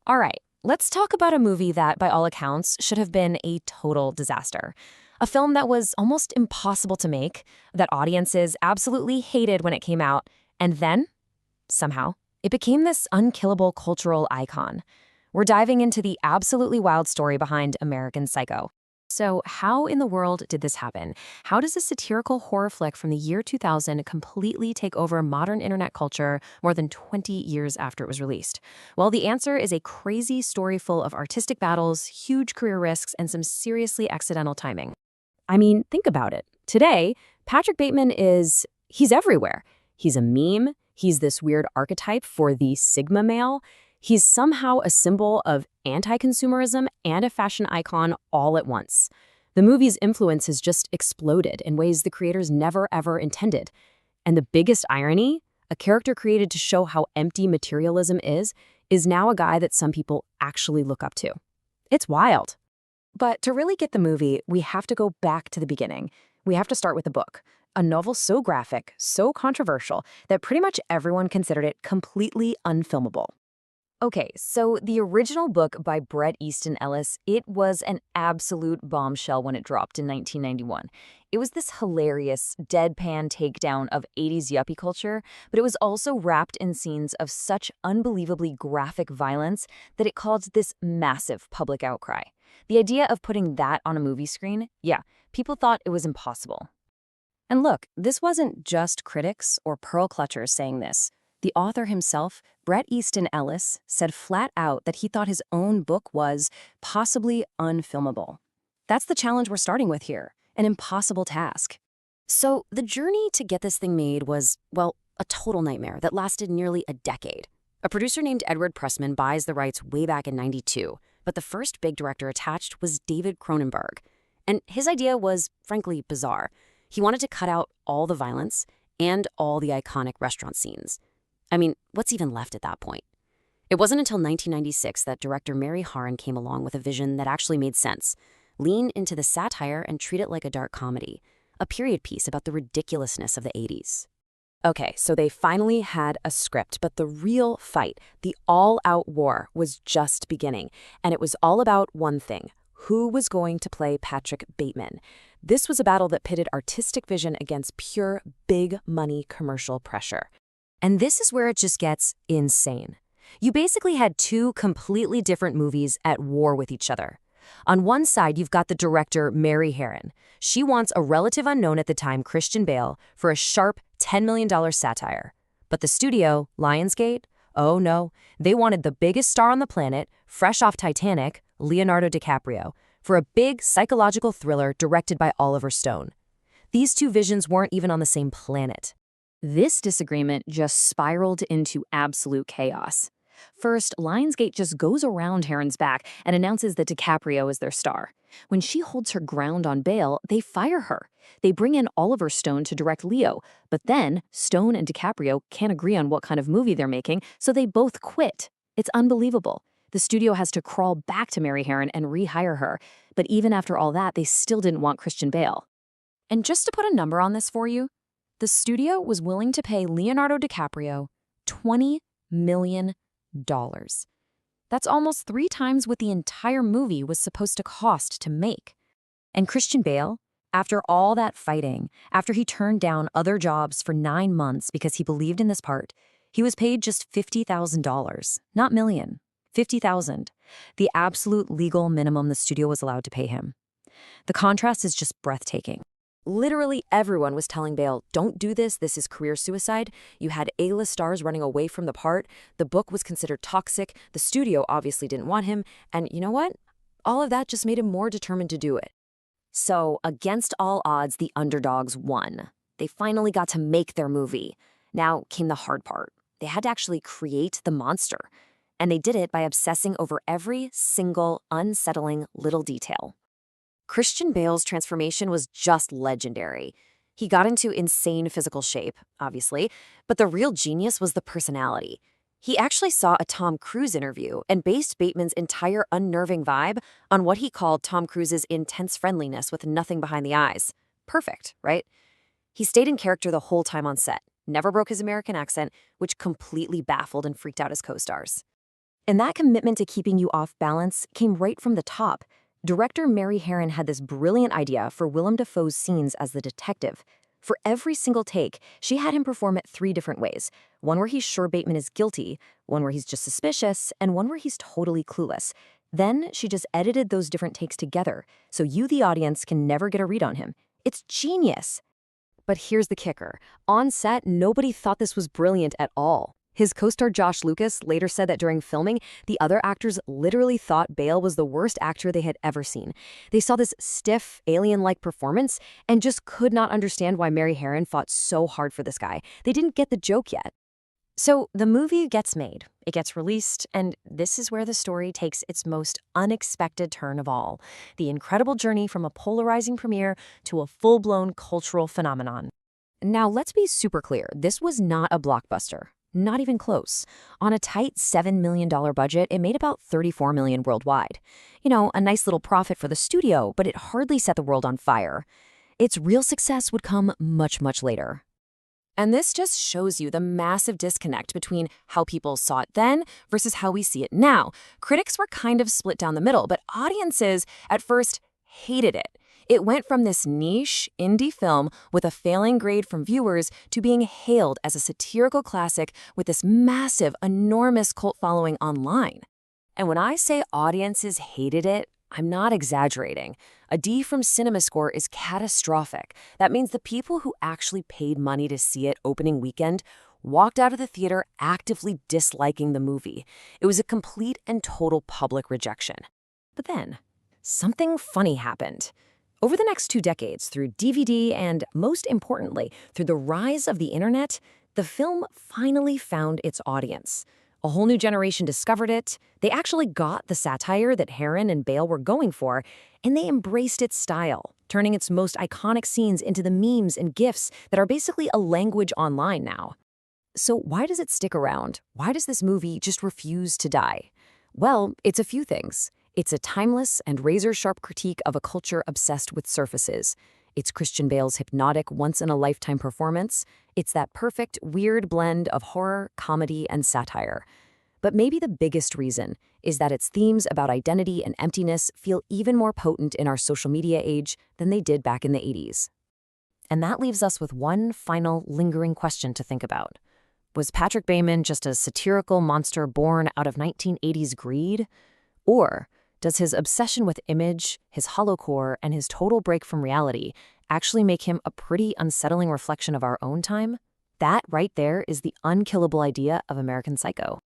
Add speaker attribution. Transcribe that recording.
Speaker 1: All right, let's talk about a movie that, by all accounts, should have been a total disaster. A film that was almost impossible to make, that audiences absolutely hated when it came out, and then, somehow, it became this unkillable cultural icon. We're diving into the absolutely wild story behind American Psycho. So, how in the world did this happen? How does a satirical horror flick from the year 2000 completely take over modern internet culture more than 20 years after it was released? Well, the answer is a crazy story full of artistic battles, huge career risks, and some seriously accidental timing. I mean, think about it. Today, Patrick Bateman he's everywhere. He's a meme. He's this weird archetype for the Sigma male. He's somehow a symbol of anti-consumerism and a fashion icon all at once. The movie's influence has just exploded in ways the creators never ever intended. And the biggest irony, a character created to show how empty materialism is now a guy that some people actually look up to. It's wild. But to really get the movie, we have to go back to the beginning. We have to start with the book, a novel so graphic, so controversial, that pretty much everyone considered it completely unfilmable. Okay, so the original book by Bret Easton Ellis, it was an absolute bombshell when it dropped in 1991. It was this hilarious, deadpan takedown of 80s yuppie culture, but it was also wrapped in scenes of such unbelievably graphic violence that it caused this massive public outcry. The idea of putting that on a movie screen, yeah, people thought it was impossible. And look, this wasn't just critics or pearl clutchers saying this. The author himself, Bret Easton Ellis, said flat out that he thought his own book was possibly unfilmable. That's the challenge we're starting with here, an impossible task. So the journey to get this thing made was, well, a total nightmare that lasted nearly a decade. A producer named Edward Pressman buys the rights way back in '92, but the first big director attached was David Cronenberg. And his idea was, frankly, bizarre. He wanted to cut out all the violence and all the iconic restaurant scenes. I mean, what's even left at that point? It wasn't until 1996 that director Mary Harron came along with a vision that actually made sense. Lean into the satire and treat it like a dark comedy, a period piece about the ridiculousness of the 80s. Okay, so they finally had a script, but the real fight, the all-out war, was just beginning. And it was all about one thing: who was going to play Patrick Bateman? This was a battle that pitted artistic vision against pure, big-money commercial pressure. And this is where it just gets insane. You basically had two completely different movies at war with each other. On one side, you've got the director, Mary Harron. She wants a relative unknown at the time, Christian Bale, for a sharp $10 million satire. But the studio, Lionsgate, oh no, they wanted the biggest star on the planet, fresh off Titanic, Leonardo DiCaprio, for a big psychological thriller directed by Oliver Stone. These two visions weren't even on the same planet. This disagreement just spiraled into absolute chaos. First, Lionsgate just goes around Harron's back and announces that DiCaprio is their star. When she holds her ground on Bale, they fire her. They bring in Oliver Stone to direct Leo, but then Stone and DiCaprio can't agree on what kind of movie they're making, so they both quit. It's unbelievable. The studio has to crawl back to Mary Harron and rehire her, but even after all that, they still didn't want Christian Bale. And just to put a number on this for you, the studio was willing to pay Leonardo DiCaprio $20 million. That's almost 3 times what the entire movie was supposed to cost to make. And Christian Bale, after all that fighting, after he turned down other jobs for 9 months because he believed in this part, he was paid just $50,000, not million, $50,000, the absolute legal minimum the studio was allowed to pay him. The contrast is just breathtaking. Literally everyone was telling Bale, don't do this is career suicide. You had A-list stars running away from the part. The book was considered toxic. The studio obviously didn't want him. And you know what? All of that just made him more determined to do it. So, against all odds, the underdogs won. They finally got to make their movie. Now came the hard part. They had to actually create the monster. And they did it by obsessing over every single unsettling little detail. Christian Bale's transformation was just legendary. He got into insane physical shape, obviously, but the real genius was the personality. He actually saw a Tom Cruise interview and based Bateman's entire unnerving vibe on what he called Tom Cruise's intense friendliness with nothing behind the eyes. Perfect, right? He stayed in character the whole time on set, never broke his American accent, which completely baffled and freaked out his co-stars. And that commitment to keeping you off balance came right from the top. Director Mary Harron had this brilliant idea for Willem Dafoe's scenes as the detective. For every single take, she had him perform it 3 different ways. One where he's sure Bateman is guilty, one where he's just suspicious, and one where he's totally clueless. Then she just edited those different takes together, so you, the audience, can never get a read on him. It's genius! But here's the kicker. On set, nobody thought this was brilliant at all. His co-star Josh Lucas later said that during filming, the other actors literally thought Bale was the worst actor they had ever seen. They saw this stiff, alien-like performance and just could not understand why Mary Harron fought so hard for this guy. They didn't get the joke yet. So the movie gets made, it gets released, and this is where the story takes its most unexpected turn of all. The incredible journey from a polarizing premiere to a full-blown cultural phenomenon. Now, let's be super clear. This was not a blockbuster. Not even close. On a tight $7 million budget, it made about $34 million worldwide. You know, a nice little profit for the studio, but it hardly set the world on fire. Its real success would come much, much later. And this just shows you the massive disconnect between how people saw it then versus how we see it now. Critics were kind of split down the middle, but audiences at first hated it. It went from this niche, indie film with a failing grade from viewers to being hailed as a satirical classic with this massive, enormous cult following online. And when I say audiences hated it, I'm not exaggerating. A D from CinemaScore is catastrophic. That means the people who actually paid money to see it opening weekend walked out of the theater actively disliking the movie. It was a complete and total public rejection. But then, something funny happened. Over the next 2 decades, through DVD and, most importantly, through the rise of the internet, the film finally found its audience. A whole new generation discovered it, they actually got the satire that Harron and Bale were going for, and they embraced its style, turning its most iconic scenes into the memes and GIFs that are basically a language online now. So why does it stick around? Why does this movie just refuse to die? Well, it's a few things. It's a timeless and razor-sharp critique of a culture obsessed with surfaces. It's Christian Bale's hypnotic, once-in-a-lifetime performance. It's that perfect, weird blend of horror, comedy, and satire. But maybe the biggest reason is that its themes about identity and emptiness feel even more potent in our social media age than they did back in the 80s. And that leaves us with one final, lingering question to think about. Was Patrick Bateman just a satirical monster born out of 1980s greed? Or does his obsession with image, his hollow core, and his total break from reality actually make him a pretty unsettling reflection of our own time? That right there is the unkillable idea of American Psycho.